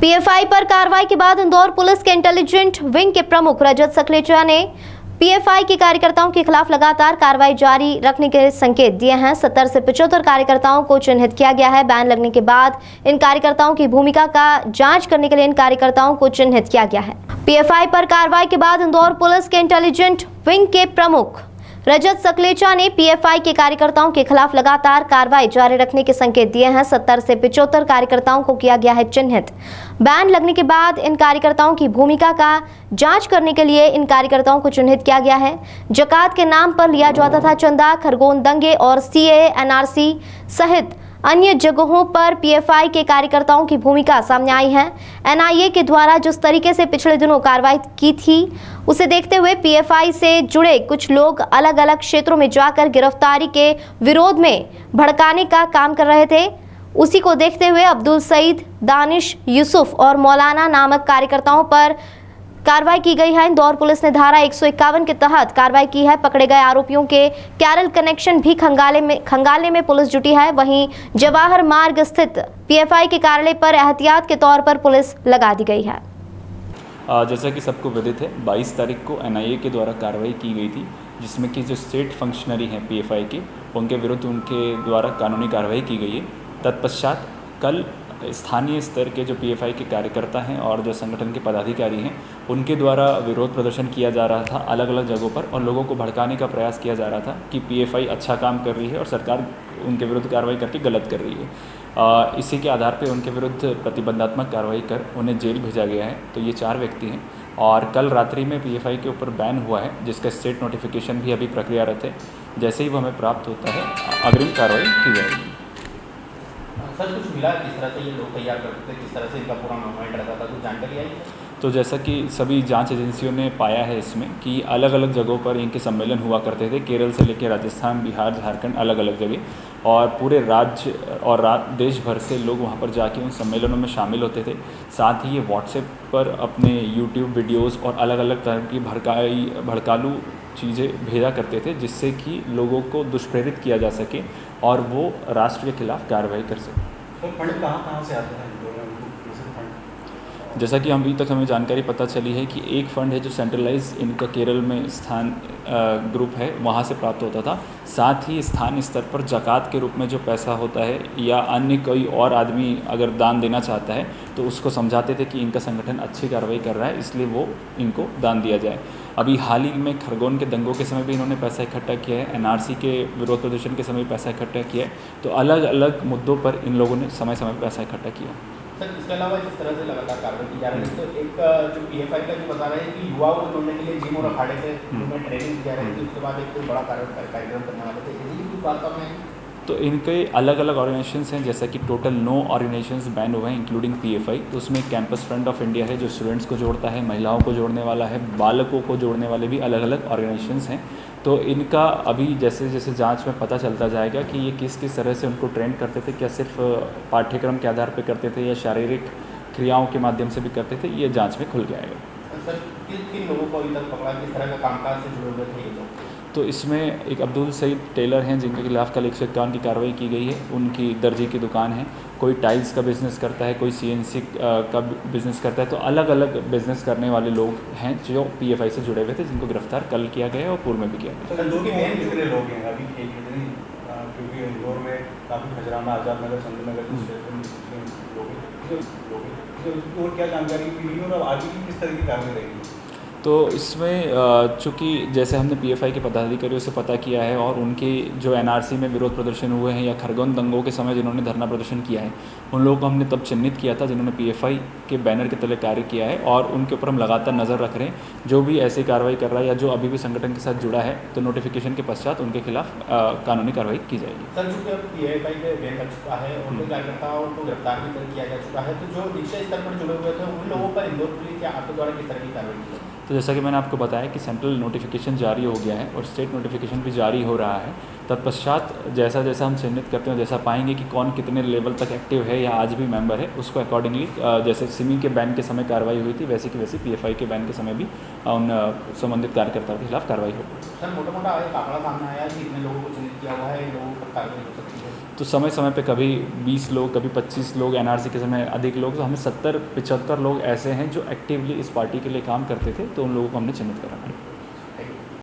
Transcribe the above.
PFI पर कार्रवाई के बाद इंदौर पुलिस के इंटेलिजेंट विंग के प्रमुख रजत सकलेचा ने पीएफआई के कार्यकर्ताओं के खिलाफ लगातार कार्रवाई जारी रखने के संकेत दिए हैं। 70 से 75 कार्यकर्ताओं को चिन्हित किया गया है। बैन लगने के बाद इन कार्यकर्ताओं की भूमिका का जांच करने के लिए इन कार्यकर्ताओं को चिन्हित किया गया है। पीएफआई पर कार्रवाई के बाद इंदौर पुलिस के इंटेलिजेंट विंग के प्रमुख रजत सकलेचा ने पीएफआई के कार्यकर्ताओं के खिलाफ लगातार कार्रवाई जारी रखने के संकेत दिए हैं। 70 से 75 कार्यकर्ताओं को किया गया है चिन्हित। बैन लगने के बाद इन कार्यकर्ताओं की भूमिका का जांच करने के लिए इन कार्यकर्ताओं को चिन्हित किया गया है। जकात के नाम पर लिया जाता था चंदा। खरगोन दंगे और सीएए, एनआरसी सहित अन्य जगहों पर पीएफआई के कार्यकर्ताओं की भूमिका सामने आई है। एनआईए के द्वारा जिस तरीके से पिछले दिनों कार्रवाई की थी, उसे देखते हुए पीएफआई से जुड़े कुछ लोग अलग अलग क्षेत्रों में जाकर गिरफ्तारी के विरोध में भड़काने का काम कर रहे थे। उसी को देखते हुए अब्दुल सईद, दानिश, यूसुफ और मौलाना नामक कार्यकर्ताओं पर कार्रवाई की गई है। इंदौर पुलिस ने धारा 151 के तहत कार्रवाई की है। पकड़े गए आरोपियों के कैरल कनेक्शन भी खंगालने में पुलिस जुटी है। वहीं जवाहर मार्ग स्थित पीएफआई के कार्यालय पर एहतियात के तौर पर पुलिस लगा दी गई है। जैसा कि सबको विदित है, 22 तारीख को एनआईए के द्वारा कार्रवाई की गई थी, जिसमें कि जो स्टेट फंक्शनरी हैं पीएफआई के, उनके विरुद्ध उनके द्वारा कानूनी कार्रवाई की गई है। तत्पश्चात कल स्थानीय स्तर के जो पीएफआई के कार्यकर्ता हैं और जो संगठन के पदाधिकारी हैं, उनके द्वारा विरोध प्रदर्शन किया जा रहा था अलग अलग जगहों पर, और लोगों को भड़काने का प्रयास किया जा रहा था कि पीएफआई अच्छा काम कर रही है और सरकार उनके विरुद्ध कार्रवाई करके गलत कर रही है। इसी के आधार पर उनके विरुद्ध प्रतिबंधात्मक कार्रवाई कर उन्हें जेल भेजा गया है। तो ये 4 व्यक्ति हैं और कल रात्रि में पीएफआई के ऊपर बैन हुआ है, जिसका स्टेट नोटिफिकेशन भी अभी प्रक्रियारत है। जैसे ही वो हमें प्राप्त होता है, अग्रिम कार्रवाई की जाएगी। सर, कुछ मिला किस तरह से ये लोग तैयार करते थे, किस तरह से इनका पूरा मूवमेंट रहता था, कुछ जानकारी आई? तो जैसा कि सभी जांच एजेंसियों ने पाया है इसमें कि अलग अलग जगहों पर इनके सम्मेलन हुआ करते थे, केरल से लेकर राजस्थान, बिहार, झारखंड, अलग अलग जगह, और पूरे राज्य और देश भर से लोग वहां पर जाके उन सम्मेलनों में शामिल होते थे। साथ ही ये व्हाट्सएप पर अपने यूट्यूब वीडियोज़ और अलग अलग तरह की भड़कालू चीज़ें भेजा करते थे, जिससे कि लोगों को दुष्प्रेरित किया जा सके और वो राष्ट्र के खिलाफ कार्रवाई कर सके। तो फंड कहाँ से आते हैं? जैसा कि अभी तक हमें जानकारी पता चली है कि एक फ़ंड है जो सेंट्रलाइज इनका केरल में स्थान ग्रुप है, वहाँ से प्राप्त होता था। साथ ही स्थानीय स्तर पर ज़कात के रूप में जो पैसा होता है या अन्य कोई और आदमी अगर दान देना चाहता है तो उसको समझाते थे कि इनका संगठन अच्छी कार्रवाई कर रहा है, इसलिए वो इनको दान दिया जाए। अभी हाल ही में खरगोन के दंगों के समय भी इन्होंने पैसा इकट्ठा किया है, एनआरसी के विरोध प्रदर्शन के समय पैसा इकट्ठा किया है। तो अलग अलग मुद्दों पर इन लोगों ने समय समय पर पैसा इकट्ठा किया। सर, इसके अलावा जिस तरह से लगातार कार्रवाई की जा रही है, तो एक जो पीएफआई का जो बता रहे हैं कि युवाओं को जोड़ने के लिए जिम और अखाड़े से उनमें ट्रेनिंग दी जा रही थी, उसके बाद एक कोई बड़ा कार्यक्रम करने वाले थे, इसी की बात का मैं। तो इनके अलग अलग ऑर्गेनाइजेशंस हैं, जैसा कि टोटल 9 ऑर्गेनाइजेशंस बैन हुए हैं इंक्लूडिंग पीएफआई। तो उसमें कैंपस फ्रंट ऑफ इंडिया है जो स्टूडेंट्स को जोड़ता है, महिलाओं को जोड़ने वाला है, बालकों को जोड़ने वाले भी अलग अलग ऑर्गेनाइजेशंस हैं। तो इनका अभी जैसे जैसे जांच में पता चलता जाएगा कि ये किस किस तरह से उनको ट्रेन करते थे, क्या सिर्फ पाठ्यक्रम के आधार पर करते थे या शारीरिक क्रियाओं के माध्यम से भी करते थे, ये जाँच में खुल के आएगा। सर, किन लोगों को अभी तक पकड़ा, किस तरह का कामकाज से जुड़े हुए थे ये लोग? तो इसमें एक अब्दुल सईद टेलर हैं जिनके खिलाफ कल 151 की कार्रवाई की गई है। उनकी दर्जी की दुकान है, कोई टाइल्स का बिज़नेस करता है, कोई सीएनसी का बिज़नेस करता है। तो अलग अलग बिज़नेस करने वाले लोग हैं जो पीएफआई से जुड़े हुए थे, जिनको गिरफ्तार कल किया गया है और पूर्व में भी किया गया। कितने लोग हैं अभी, क्योंकि इंदौर में काफ़ी खजराना, आज़ाद नगर, संत नगर लोग, और क्या जानकारी मिली और आगे की किस तरह की कार्रवाई रहेगी? तो इसमें चूँकि जैसे हमने पीएफआई के पदाधिकारियों से पता किया है और उनके जो एनआरसी में विरोध प्रदर्शन हुए हैं या खरगोन दंगों के समय जिन्होंने धरना प्रदर्शन किया है, उन लोगों को हमने तब चिन्हित किया था जिन्होंने पीएफआई के बैनर के तले कार्य किया है, और उनके ऊपर हम लगातार नज़र रख रहे हैं। जो भी ऐसी कार्रवाई कर रहा है या जो अभी भी संगठन के साथ जुड़ा है, तो नोटिफिकेशन के पश्चात उनके खिलाफ कानूनी कार्रवाई की जाएगी। सर, चूँकि अब पीएफआई पे बैन लग चुका है, उनके कार्यकर्ताओं को गिरफ्तार भी किया जा चुका है, तो जो निचले स्तर पर जुड़े हुए थे उन लोगों पर इंदौर पुलिस या आपके द्वारा किस तरह की कार्रवाई की? तो जैसा कि मैंने आपको बताया कि सेंट्रल नोटिफिकेशन जारी हो गया है और स्टेट नोटिफिकेशन भी जारी हो रहा है। तत्पश्चात जैसा जैसा हम चिन्हित करते हैं, जैसा पाएंगे कि कौन कितने लेवल तक एक्टिव है या आज भी मेंबर है, उसको अकॉर्डिंगली जैसे सिमी के बैन के समय कार्रवाई हुई थी, वैसे की वैसी पीएफआई के बैन के समय भी उन संबंधित कार्यकर्ताओं के खिलाफ कार्रवाई होगी। सर, मोटा मोटा एक आंकड़ा सामने आया कि इतने लोगों को चिन्हित किया हुआ है, लोगों पर कार्रवाई हो सकती है। तो समय समय पे कभी 20 लोग, कभी 25 लोग, एनआरसी के समय अधिक लोग, तो हमें 70-75 लोग ऐसे हैं जो एक्टिवली इस पार्टी के लिए काम करते थे, तो उन लोगों को हमने चिन्हित करा।